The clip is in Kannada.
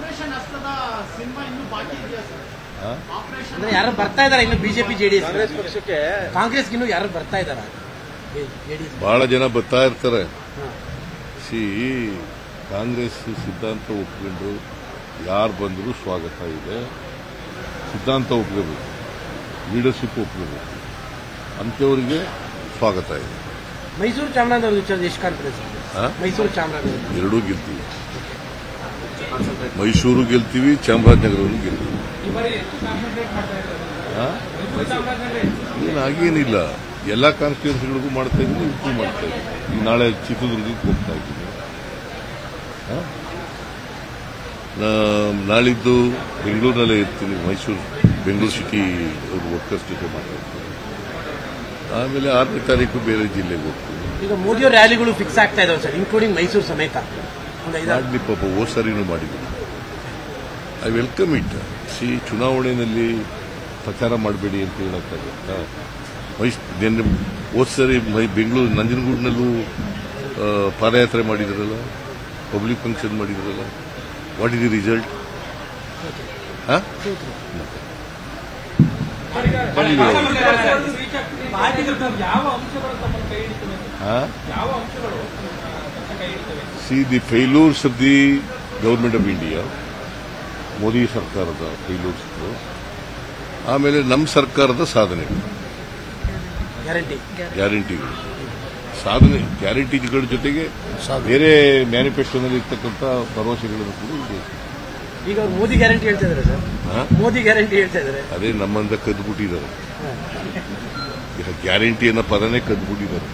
ಆಪರೇಷನ್ ಹಸ್ತದ ಸಿನಿಮಾ ಇನ್ನೂ ಬಾಕಿ ಇದೆಯಾ ಸರ್? ಅಂದ್ರೆ ಯಾರು ಬರ್ತಾ ಇದಾರೆ ಇನ್ನು ಬಿಜೆಪಿ ಜೆಡಿಎಸ್ ಕಾಂಗ್ರೆಸ್ ಪಕ್ಷಕ್ಕೆ ಕಾಂಗ್ರೆಸ್ಗೆ ಇನ್ನು ಯಾರು ಬರ್ತಾ ಇದಾರ ಜೆಡಿಎಸ್ ಬಹಳ ಜನ ಬರ್ತಾ ಇರ್ತಾರೆ. ಕಾಂಗ್ರೆಸ್ ಸಿದ್ಧಾಂತ ಒಪ್ಕೊಂಡು ಯಾರು ಬಂದರೂ ಸ್ವಾಗತ ಇದೆ. ಸಿದ್ಧಾಂತ ಒಪ್ಕೋಬೇಕು, ಲೀಡರ್ಶಿಪ್ ಒಪ್ಕೋಬೇಕು, ಅಂಥವರಿಗೆ ಸ್ವಾಗತ ಇದೆ. ಮೈಸೂರು ಚಾಮರಾಜನಗರ ವಿಚಾರ ಎಷ್ಟು ಕಾನ್ಫಿಡೆನ್ಸ್? ಮೈಸೂರು ಚಾಮರಾಜನಗರ ಎರಡೂ ಗೆಲ್ತೀವಿ. ಮೈಸೂರು ಗೆಲ್ತೀವಿ, ಚಾಮರಾಜನಗರವನ್ನು ಗೆಲ್ತೀವಿ. ಹಾಗೇನಿಲ್ಲ, ಎಲ್ಲ ಕಾನ್ಸ್ಟಿಟ್ಯೂನ್ಸಿಗಳಿಗೂ ಮಾಡ್ತಾ ಇದ್ದೀನಿ, ಇದಕ್ಕೂ ಮಾಡ್ತಾ ಇದ್ದೀನಿ. ನಾಳೆ ಚಿತ್ರದುರ್ಗಕ್ಕೆ ಹೋಗ್ತಾ ಇದ್ದೀನಿ. ನಾಳಿದ್ದು ಬೆಂಗಳೂರಿನಲ್ಲೇ ಇರ್ತೀನಿ. ಬೆಂಗಳೂರು ಸಿಟಿ ವರ್ಕರ್ಸ್ ಜೊತೆ ಮಾತಾಡ್ತೀನಿ. ಆಮೇಲೆ 6ನೇ ತಾರೀಕು ಬೇರೆ ಜಿಲ್ಲೆಗೆ ಹೋಗ್ತೀನಿ. ಈಗ ಮೋದಿಯವ್ರ ರ್ಯಾಲಿಗಳು ಫಿಕ್ಸ್ ಆಗ್ತಾ ಇದಾವೆ ಸರ್, ಇನ್ಕ್ಲೂಡಿಂಗ್ ಮೈಸೂರು ಸಮೇತ. ಮಾಡಲಿ ಪಾಪ, ಹೋದ ಸರಿನೂ ಮಾಡಿದ್ದೀನಿ. I welcome it. ಚುನಾವಣೆಯಲ್ಲಿ ಪ್ರಚಾರ ಮಾಡಬೇಡಿ ಅಂತ ಹೇಳಕ್ಕಾಗತ್ತಾ? ಹೋದ ಸರಿ ಬೆಂಗಳೂರು ನಂಜನಗೂಡಿನಲ್ಲೂ ಪಾದಯಾತ್ರೆ ಮಾಡಿದ್ರಲ್ಲ, ಪಬ್ಲಿಕ್ ಫಂಕ್ಷನ್ ಮಾಡಿದ್ರಲ್ಲ. What is the result? See the failures of the government of India, Modi ಸರ್ಕಾರದ ಫೇಲ್ಯೂರ್ಸ್, ಆಮೇಲೆ ನಮ್ಮ ಸರ್ಕಾರದ ಸಾಧನೆಗಳು, ಗ್ಯಾರಂಟಿಗಳು, ಸಾಧನೆ ಗ್ಯಾರಂಟಿಗಳ ಜೊತೆಗೆ ಬೇರೆ ಮ್ಯಾನಿಫೆಸ್ಟೋನಲ್ಲಿ ಇರ್ತಕ್ಕಂಥ ಭರವಸೆಗಳನ್ನು ಕೂಡ ಇದೆ. ಈಗ ಮೋದಿ ಗ್ಯಾರಂಟಿ ಹೇಳ್ತಾ ಇದ್ದಾರೆ ಸರ್, ಮೋದಿ ಗ್ಯಾರಂಟಿ ಹೇಳ್ತಾ ಇದ್ದಾರೆ. ಅದೇ ನಮ್ಮಂದ ಕದ್ದುಬಿಟ್ಟಿದ್ದಾರೆ. ಈಗ ಗ್ಯಾರಂಟಿ ಅನ್ನೋ ಪದನೇ ಕದ್ದುಬಿಟ್ಟಿದ್ದಾರೆ.